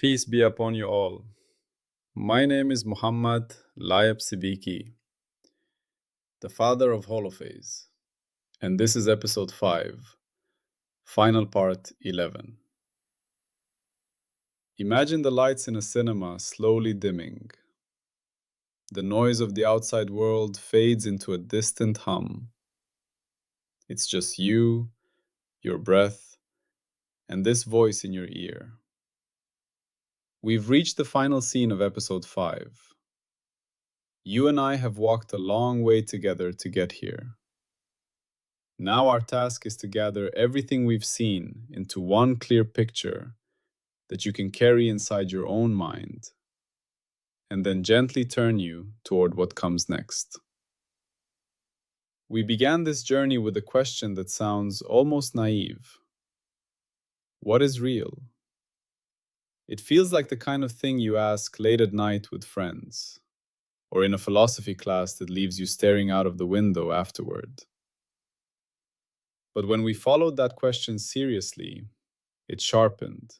Peace be upon you all. My name is Mohammed Layiq Sediqi, the father of Holophase, and this is episode 5, final part 11. Imagine the lights in a cinema slowly dimming. The noise of the outside world fades into a distant hum. It's just you, your breath, and this voice in your ear. We've reached the final scene of episode 5. You and I have walked a long way together to get here. Now our task is to gather everything we've seen into one clear picture that you can carry inside your own mind, and then gently turn you toward what comes next. We began this journey with a question that sounds almost naive. What is real? It feels like the kind of thing you ask late at night with friends, or in a philosophy class that leaves you staring out of the window afterward. But when we followed that question seriously, it sharpened.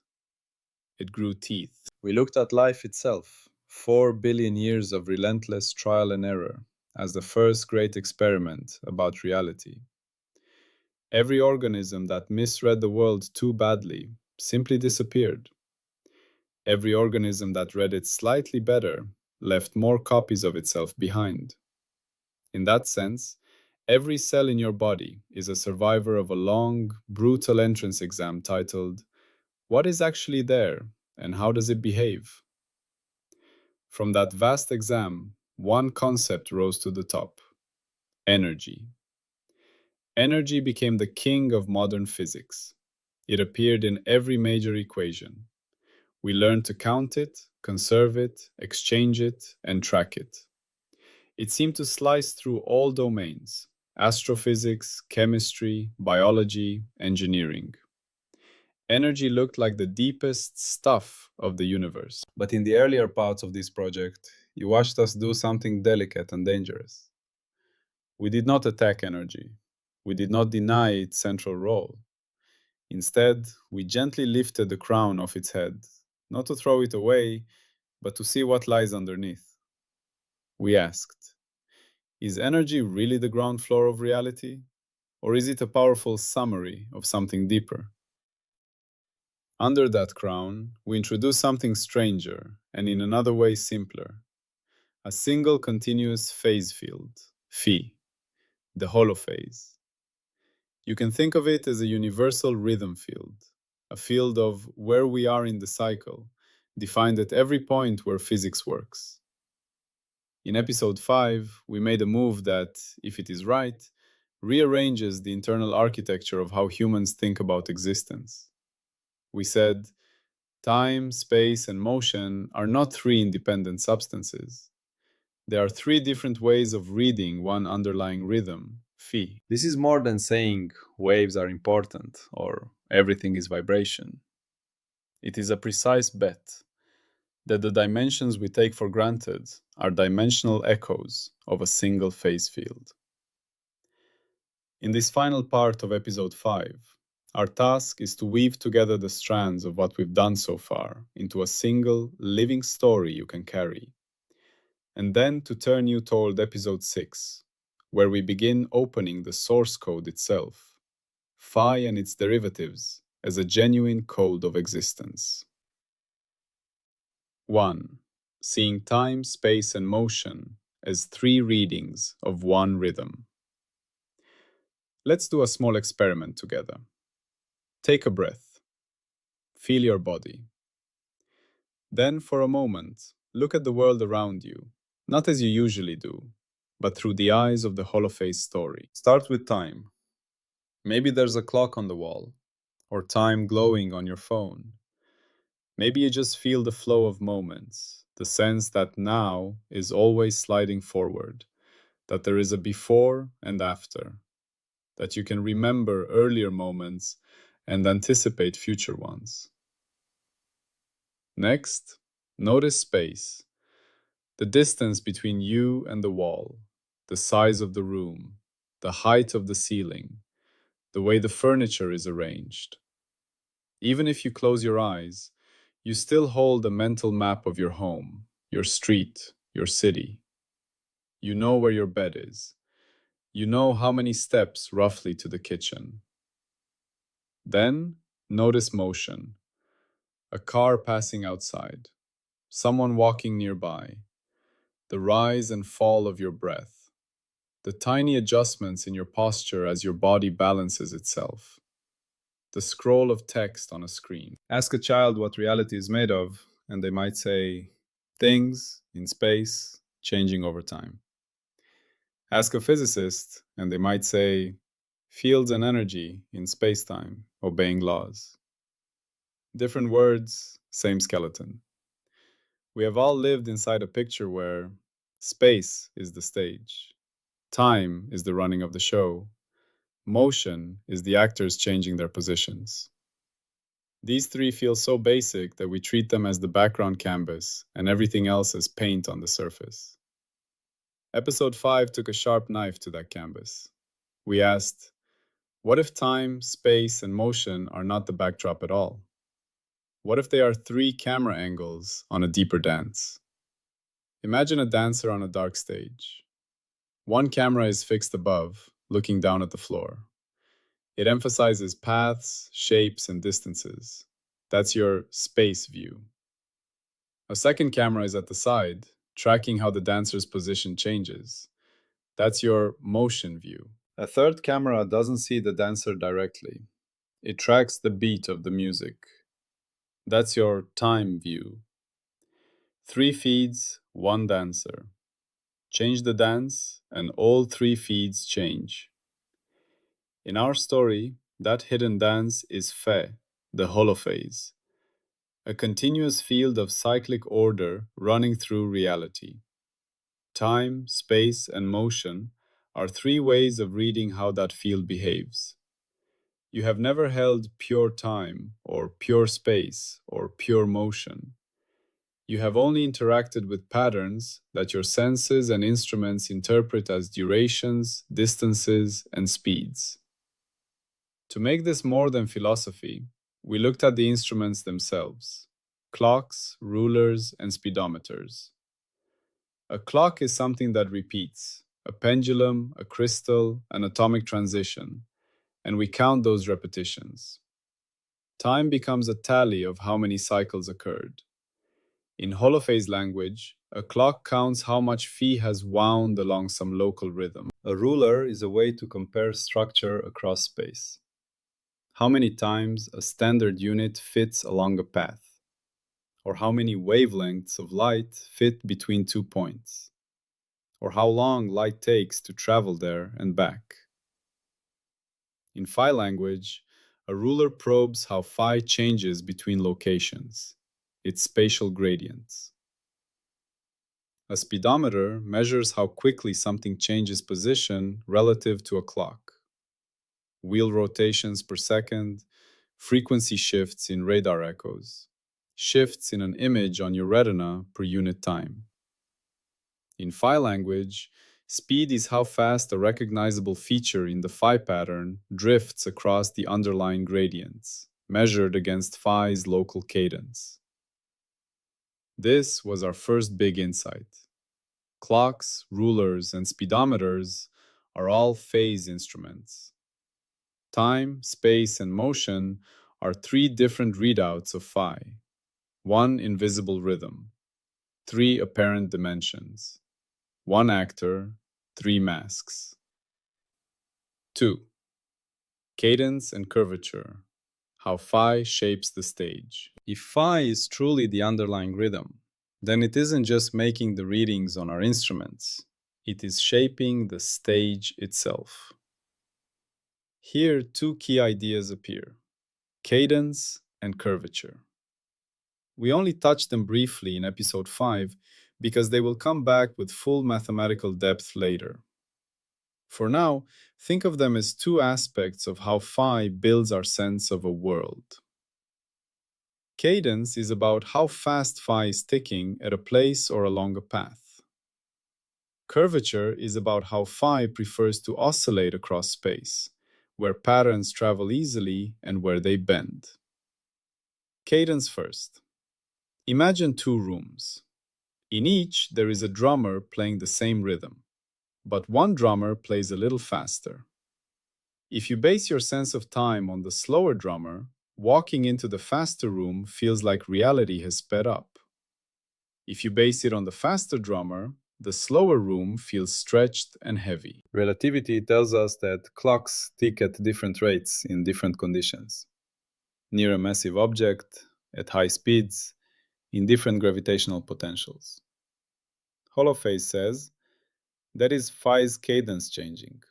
It grew teeth. We looked at life itself, 4 billion years of relentless trial and error, as the first great experiment about reality. Every organism that misread the world too badly simply disappeared. Every organism that read it slightly better left more copies of itself behind. In that sense, every cell in your body is a survivor of a long, brutal entrance exam titled, "What is actually there, and how does it behave?" From that vast exam, one concept rose to the top: energy. Energy became the king of modern physics. It appeared in every major equation. We learned to count it, conserve it, exchange it, and track it. It seemed to slice through all domains: astrophysics, chemistry, biology, engineering. Energy looked like the deepest stuff of the universe. But in the earlier parts of this project, you watched us do something delicate and dangerous. We did not attack energy. We did not deny its central role. Instead, we gently lifted the crown off its head, not to throw it away, but to see what lies underneath. We asked, is energy really the ground floor of reality? Or is it a powerful summary of something deeper? Under that crown, we introduce something stranger and in another way simpler: a single continuous phase field, phi, the holophase. You can think of it as a universal rhythm field, a field of where we are in the cycle, defined at every point where physics works. In episode 5, we made a move that, if it is right, rearranges the internal architecture of how humans think about existence. We said, time, space, and motion are not three independent substances. There are three different ways of reading one underlying rhythm, phi. This is more than saying waves are important or everything is vibration. It is a precise bet that the dimensions we take for granted are dimensional echoes of a single phase field. In this final part of episode 5, our task is to weave together the strands of what we've done so far into a single, living story you can carry, and then to turn you toward episode 6, where we begin opening the source code itself, phi and its derivatives, as a genuine code of existence. 1. Seeing time, space, and motion as three readings of one rhythm. Let's do a small experiment together. Take a breath. Feel your body. Then, for a moment, look at the world around you, not as you usually do, but through the eyes of the Holophase story. Start with time. Maybe there's a clock on the wall, or time glowing on your phone. Maybe you just feel the flow of moments, the sense that now is always sliding forward, that there is a before and after, that you can remember earlier moments and anticipate future ones. Next, notice space, the distance between you and the wall, the size of the room, the height of the ceiling, the way the furniture is arranged. Even if you close your eyes, You still hold a mental map of your home, your street, your city. You know where your bed is. You know how many steps roughly to the kitchen. Then notice motion. A car passing outside, someone walking nearby, the rise and fall of your breath, the tiny adjustments in your posture as your body balances itself, the scroll of text on a screen. Ask a child what reality is made of, and they might say, things in space changing over time. Ask a physicist, and they might say, fields and energy in space-time obeying laws. Different words, same skeleton. We have all lived inside a picture where space is the stage, time is the running of the show, motion is the actors changing their positions. These three feel so basic that we treat them as the background canvas and everything else as paint on the surface. Episode 5 took a sharp knife to that canvas. We asked, what if time, space, and motion are not the backdrop at all? What if they are three camera angles on a deeper dance? Imagine a dancer on a dark stage. One camera is fixed above, looking down at the floor. It emphasizes paths, shapes, and distances. That's your space view. A second camera is at the side, tracking how the dancer's position changes. That's your motion view. A third camera doesn't see the dancer directly. It tracks the beat of the music. That's your time view. 3 feeds, 1 dancer. Change the dance, and all 3 feeds change. In our story, that hidden dance is Fe, the Holophase, a continuous field of cyclic order running through reality. Time, space, and motion are 3 ways of reading how that field behaves. You have never held pure time, or pure space, or pure motion. You have only interacted with patterns that your senses and instruments interpret as durations, distances, and speeds. To make this more than philosophy, we looked at the instruments themselves: clocks, rulers, and speedometers. A clock is something that repeats: a pendulum, a crystal, an atomic transition, and we count those repetitions. Time becomes a tally of how many cycles occurred. In Holophase language, a clock counts how much phi has wound along some local rhythm. A ruler is a way to compare structure across space. How many times a standard unit fits along a path, or how many wavelengths of light fit between 2 points, or how long light takes to travel there and back. In phi language, a ruler probes how phi changes between locations, its spatial gradients. A speedometer measures how quickly something changes position relative to a clock. Wheel rotations per second, frequency shifts in radar echoes, shifts in an image on your retina per unit time. In phi language, speed is how fast a recognizable feature in the phi pattern drifts across the underlying gradients, measured against phi's local cadence. This was our first big insight. Clocks, rulers, and speedometers are all phase instruments. Time, space, and motion are 3 different readouts of phi: 1 invisible rhythm, 3 apparent dimensions, 1 actor, 3 masks. 2. Cadence and curvature, how phi shapes the stage. If phi is truly the underlying rhythm, then it isn't just making the readings on our instruments, it is shaping the stage itself. Here, 2 key ideas appear: cadence and curvature. We only touched them briefly in episode 5 because they will come back with full mathematical depth later. For now, think of them as 2 aspects of how phi builds our sense of a world. Cadence is about how fast phi is ticking at a place or along a path. Curvature is about how phi prefers to oscillate across space, where patterns travel easily and where they bend. Cadence first. Imagine two rooms. In each, there is a drummer playing the same rhythm, but one drummer plays a little faster. If you base your sense of time on the slower drummer, walking into the faster room feels like reality has sped up. If you base it on the faster drummer, the slower room feels stretched and heavy. Relativity tells us that clocks tick at different rates in different conditions. Near a massive object, at high speeds, in different gravitational potentials. Holophase says that is phi's cadence changing.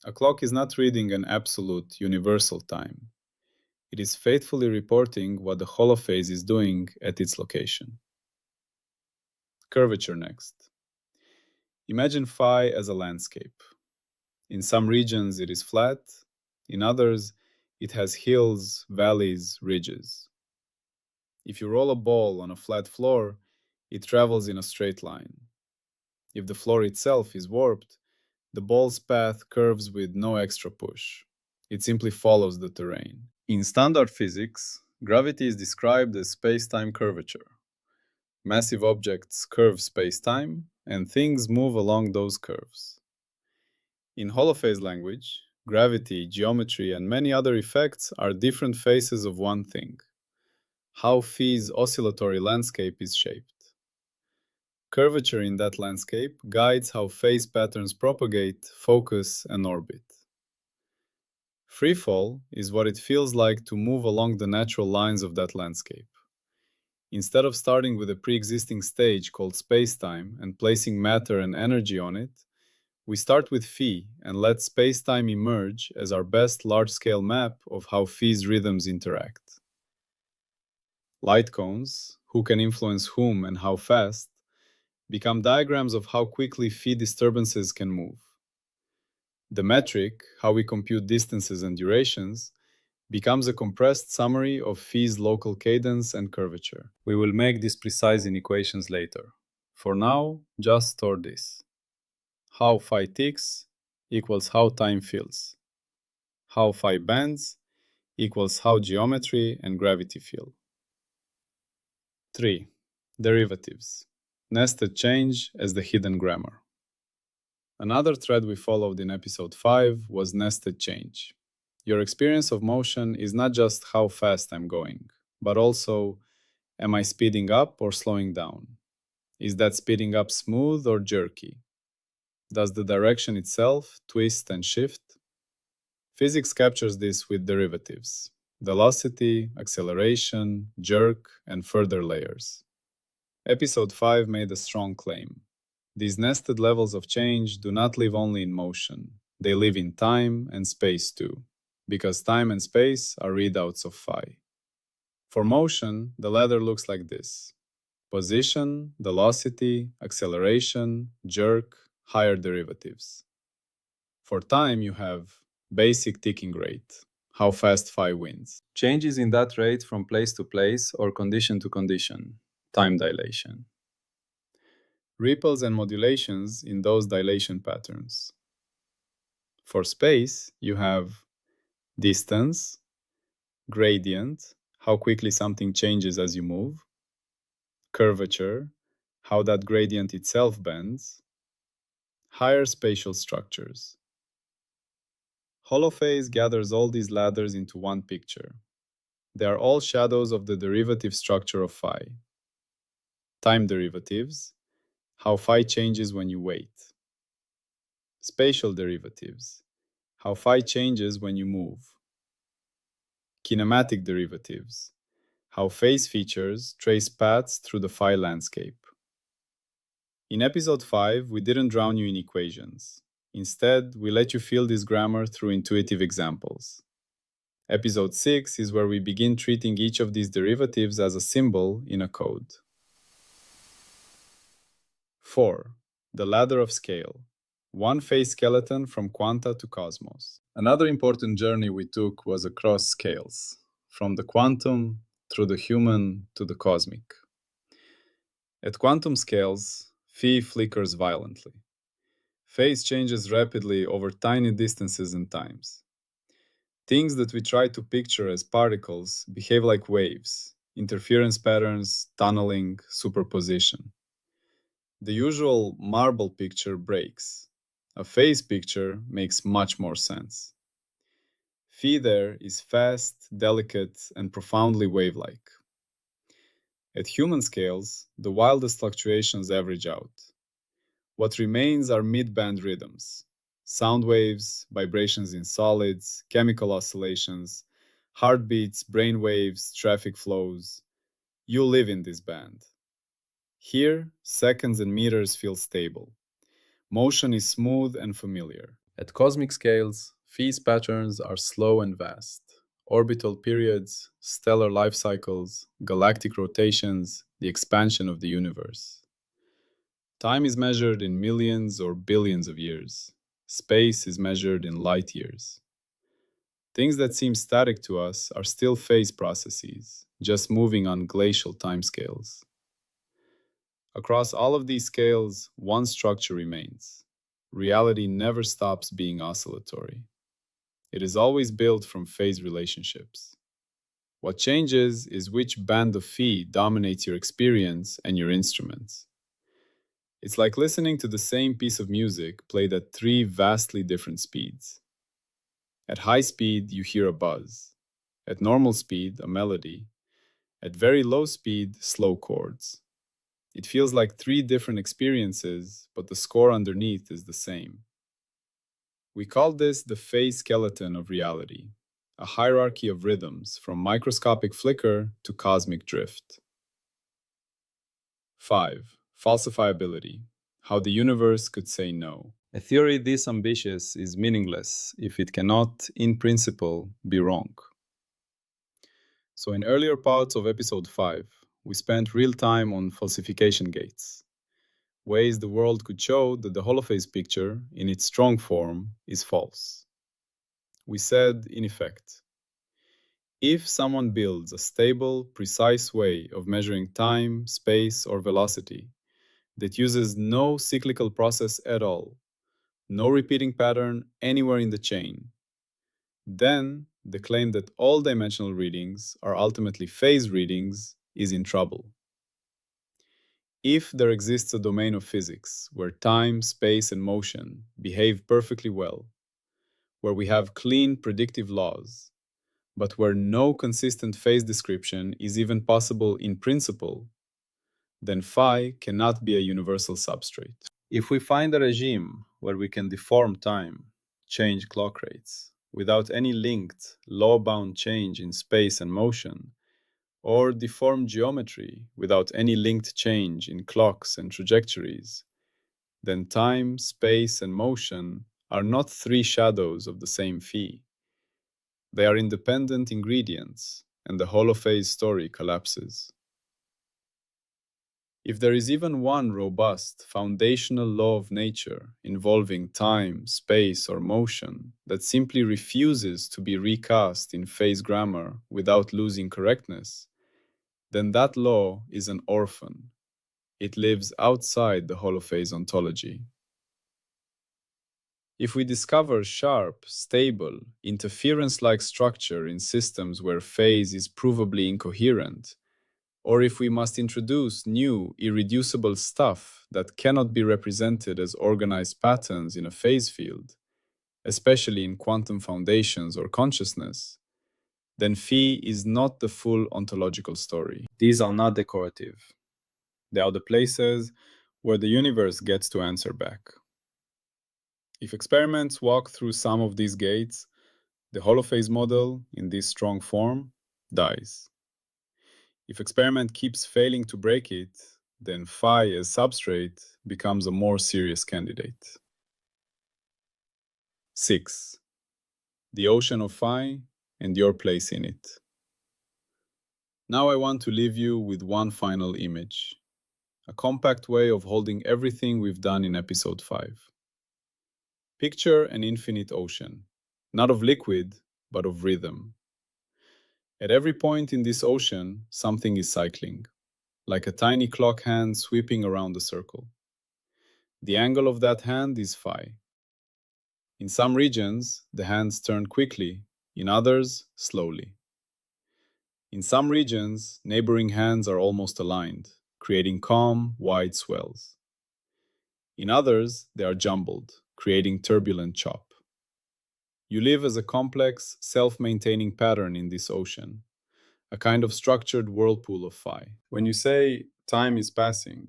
A clock is not reading an absolute, universal time. It is faithfully reporting what the holophase is doing at its location. Curvature next. Imagine phi as a landscape. In some regions, it is flat. In others, it has hills, valleys, ridges. If you roll a ball on a flat floor, it travels in a straight line. If the floor itself is warped, the ball's path curves with no extra push. It simply follows the terrain. In standard physics, gravity is described as space-time curvature. Massive objects curve space-time, and things move along those curves. In holophase language, gravity, geometry, and many other effects are different faces of one thing: how phi's oscillatory landscape is shaped. Curvature in that landscape guides how phase patterns propagate, focus, and orbit. Freefall is what it feels like to move along the natural lines of that landscape. Instead of starting with a pre-existing stage called spacetime and placing matter and energy on it, we start with phi and let spacetime emerge as our best large-scale map of how phi's rhythms interact. Light cones, who can influence whom and how fast, become diagrams of how quickly phi disturbances can move. The metric, how we compute distances and durations, becomes a compressed summary of phi's local cadence and curvature. We will make this precise in equations later. For now, just store this. How phi ticks equals how time feels. How phi bends equals how geometry and gravity feel. 3. Derivatives. Nested change as the hidden grammar. Another thread we followed in episode 5 was nested change. Your experience of motion is not just how fast I'm going, but also, am I speeding up or slowing down? Is that speeding up smooth or jerky? Does the direction itself twist and shift? Physics captures this with derivatives: velocity, acceleration, jerk, and further layers. Episode 5 made a strong claim. These nested levels of change do not live only in motion, they live in time and space too, because time and space are readouts of phi. For motion, the ladder looks like this: position, velocity, acceleration, jerk, higher derivatives. For time, you have basic ticking rate, how fast phi wins. Changes in that rate from place to place or condition to condition, time dilation. Ripples and modulations in those dilation patterns. For space, you have distance, gradient, how quickly something changes as you move, curvature, how that gradient itself bends, higher spatial structures. Holophase gathers all these ladders into one picture. They are all shadows of the derivative structure of phi. Time derivatives, how phi changes when you wait. Spatial derivatives, how phi changes when you move. Kinematic derivatives, how phase features trace paths through the phi landscape. In episode 5, we didn't drown you in equations. Instead, we let you feel this grammar through intuitive examples. Episode 6 is where we begin treating each of these derivatives as a symbol in a code. 4. The ladder of scale. One phase skeleton from quanta to cosmos. Another important journey we took was across scales, from the quantum through the human to the cosmic. At quantum scales, phi flickers violently. Phase changes rapidly over tiny distances and times. Things that we try to picture as particles behave like waves, interference patterns, tunneling, superposition. The usual marble picture breaks. A phase picture makes much more sense. Phi there is fast, delicate, and profoundly wave-like. At human scales, the wildest fluctuations average out. What remains are mid-band rhythms, sound waves, vibrations in solids, chemical oscillations, heartbeats, brain waves, traffic flows. You live in this band. Here, seconds and meters feel stable. Motion is smooth and familiar. At cosmic scales, phase patterns are slow and vast. Orbital periods, stellar life cycles, galactic rotations, the expansion of the universe. Time is measured in millions or billions of years. Space is measured in light years. Things that seem static to us are still phase processes, just moving on glacial timescales. Across all of these scales, one structure remains. Reality never stops being oscillatory. It is always built from phase relationships. What changes is which band of phi dominates your experience and your instruments. It's like listening to the same piece of music played at three vastly different speeds. At high speed, you hear a buzz. At normal speed, a melody. At very low speed, slow chords. It feels like three different experiences, but the score underneath is the same. We call this the phase skeleton of reality, a hierarchy of rhythms from microscopic flicker to cosmic drift. 5. Falsifiability. How the universe could say no. A theory this ambitious is meaningless if it cannot, in principle, be wrong. So, in earlier parts of episode 5, we spent real time on falsification gates, ways the world could show that the holophase picture, in its strong form, is false. We said, in effect, if someone builds a stable, precise way of measuring time, space, or velocity that uses no cyclical process at all, no repeating pattern anywhere in the chain, then the claim that all dimensional readings are ultimately phase readings is in trouble. If there exists a domain of physics where time, space, and motion behave perfectly well, where we have clean predictive laws, but where no consistent phase description is even possible in principle, then phi cannot be a universal substrate. If we find a regime where we can deform time, change clock rates, without any linked, law-bound change in space and motion, or deform geometry without any linked change in clocks and trajectories, then time, space, and motion are not three shadows of the same phi. They are independent ingredients, and the holophase story collapses. If there is even one robust, foundational law of nature involving time, space, or motion that simply refuses to be recast in phase grammar without losing correctness, then that law is an orphan. It lives outside the holophase ontology. If we discover sharp, stable, interference-like structure in systems where phase is provably incoherent, or if we must introduce new, irreducible stuff that cannot be represented as organized patterns in a phase field, especially in quantum foundations or consciousness, then phi is not the full ontological story. These are not decorative. They are the places where the universe gets to answer back. If experiments walk through some of these gates, the holophase model, in this strong form, dies. If experiment keeps failing to break it, then phi as substrate becomes a more serious candidate. 6. The ocean of phi and your place in it. Now I want to leave you with one final image, a compact way of holding everything we've done in episode 5. Picture an infinite ocean, not of liquid, but of rhythm. At every point in this ocean, something is cycling, like a tiny clock hand sweeping around a circle. The angle of that hand is phi. In some regions, the hands turn quickly, in others, slowly. In some regions, neighboring hands are almost aligned, creating calm, wide swells. In others, they are jumbled, creating turbulent chop. You live as a complex, self-maintaining pattern in this ocean, a kind of structured whirlpool of phi. When you say time is passing,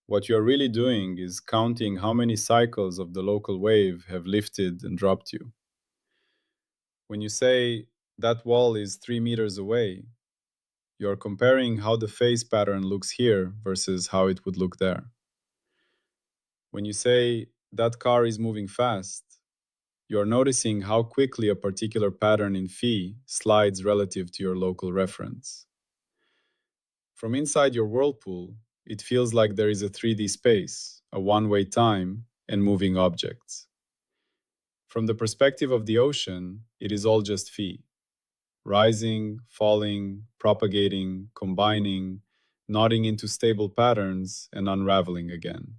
what you're really doing is counting how many cycles of the local wave have lifted and dropped you. When you say that wall is 3 meters away, you're comparing how the phase pattern looks here versus how it would look there. When you say that car is moving fast, you're noticing how quickly a particular pattern in phi slides relative to your local reference. From inside your whirlpool, it feels like there is a 3D space, a one-way time, and moving objects. From the perspective of the ocean, it is all just phi, rising, falling, propagating, combining, knotting into stable patterns, and unraveling again.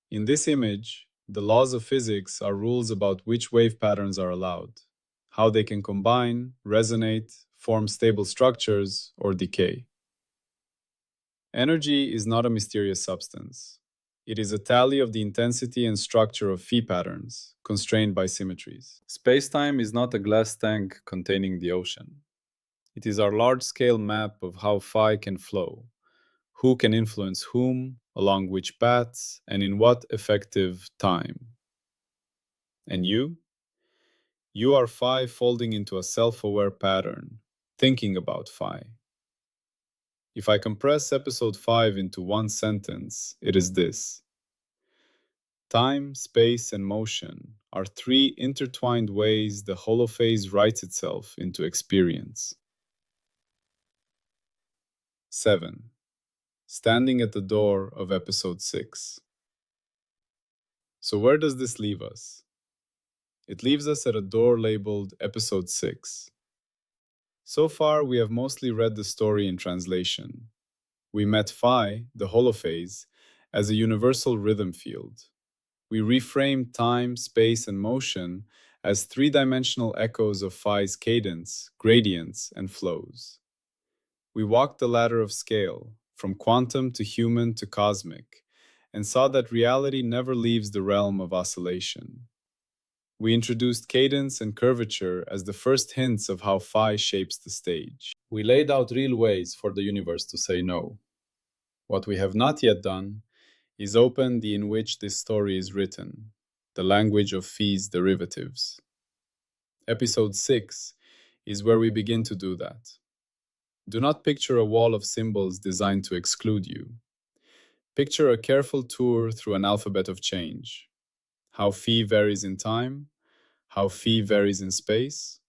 In this image, the laws of physics are rules about which wave patterns are allowed, how they can combine, resonate, form stable structures, or decay. Energy is not a mysterious substance. It is a tally of the intensity and structure of phi patterns, constrained by symmetries. Space-time is not a glass tank containing the ocean. It is our large-scale map of how phi can flow, who can influence whom, along which paths, and in what effective time. And you? You are phi folding into a self-aware pattern, thinking about phi. If I compress episode 5 into one sentence, it is this. Time, space, and motion are three intertwined ways the holophase writes itself into experience. 7. Standing at the door of episode 6. So where does this leave us? It leaves us at a door labeled episode 6. So far, we have mostly read the story in translation. We met phi, the holophase, as a universal rhythm field. We reframed time, space, and motion as three-dimensional echoes of phi's cadence, gradients, and flows. We walked the ladder of scale, from quantum to human to cosmic, and saw that reality never leaves the realm of oscillation. We introduced cadence and curvature as the first hints of how phi shapes the stage. We laid out real ways for the universe to say no. What we have not yet done is open the in which this story is written, the language of phi's derivatives. Episode 6 is where we begin to do that. Do not picture a wall of symbols designed to exclude you. Picture a careful tour through an alphabet of change. How phi varies in time, how phi varies in space,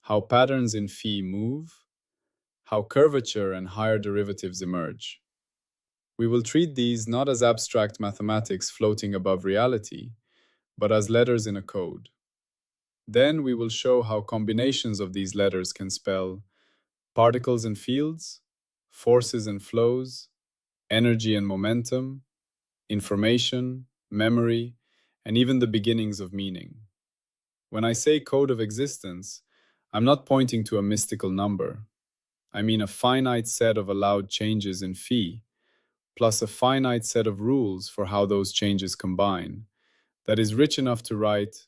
how patterns in phi move, how curvature and higher derivatives emerge. We will treat these not as abstract mathematics floating above reality, but as letters in a code. Then we will show how combinations of these letters can spell particles and fields, forces and flows, energy and momentum, information, memory, and even the beginnings of meaning. When I say code of existence, I'm not pointing to a mystical number. I mean a finite set of allowed changes in phi, plus a finite set of rules for how those changes combine, that is rich enough to write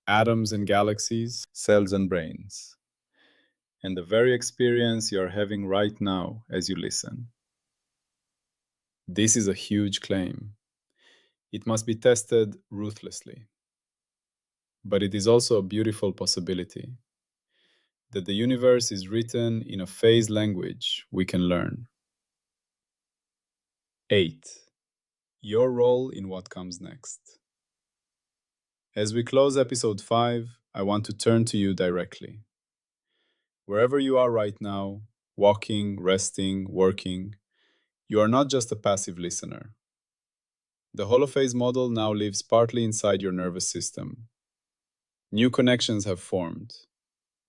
atoms and galaxies, cells and brains, and the very experience you're having right now as you listen. This is a huge claim. It must be tested ruthlessly. But it is also a beautiful possibility that the universe is written in a phase language we can learn. 8. Your role in what comes next. As we close episode 5, I want to turn to you directly. Wherever you are right now, walking, resting, working, you are not just a passive listener. The holophase model now lives partly inside your nervous system. New connections have formed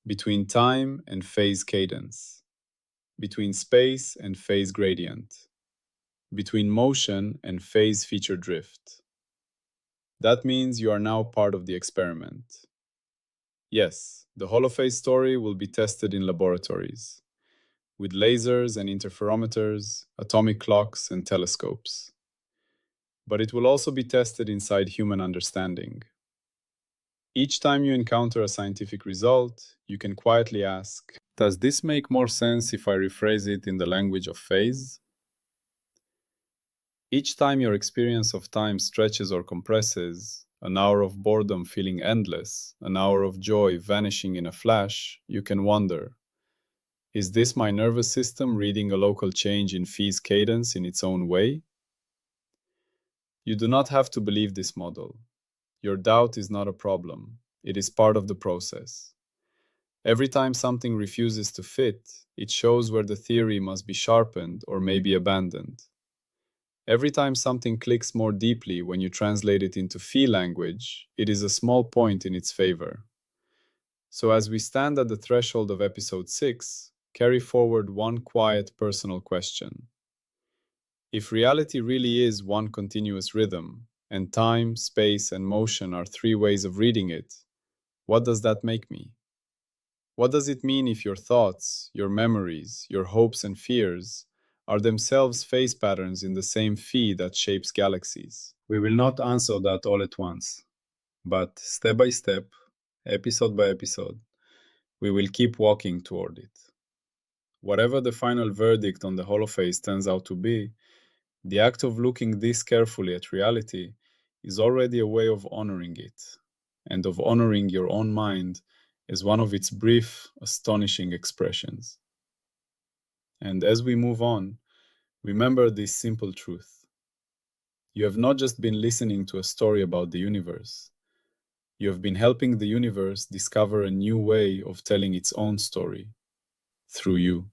between time and phase cadence, between space and phase gradient, between motion and phase feature drift. That means you are now part of the experiment. Yes, The Holophase story will be tested in laboratories, with lasers and interferometers, atomic clocks, and telescopes. But it will also be tested inside human understanding. Each time you encounter a scientific result, you can quietly ask, does this make more sense if I rephrase it in the language of phase? Each time your experience of time stretches or compresses, an hour of boredom feeling endless, an hour of joy vanishing in a flash, you can wonder, is this my nervous system reading a local change in Phi's cadence in its own way? You do not have to believe this model. Your doubt is not a problem. It is part of the process. Every time something refuses to fit, it shows where the theory must be sharpened or maybe abandoned. Every time something clicks more deeply when you translate it into Phi language, it is a small point in its favor. So as we stand at the threshold of episode 6, carry forward one quiet personal question. If reality really is one continuous rhythm, and time, space, and motion are three ways of reading it, what does that make me? What does it mean if your thoughts, your memories, your hopes and fears are themselves phase patterns in the same Phi that shapes galaxies? We will not answer that all at once, but step by step, episode by episode, we will keep walking toward it. Whatever the final verdict on the holophase turns out to be, the act of looking this carefully at reality is already a way of honoring it, and of honoring your own mind as one of its brief, astonishing expressions. And as we move on, remember this simple truth. You have not just been listening to a story about the universe. You have been helping the universe discover a new way of telling its own story through you.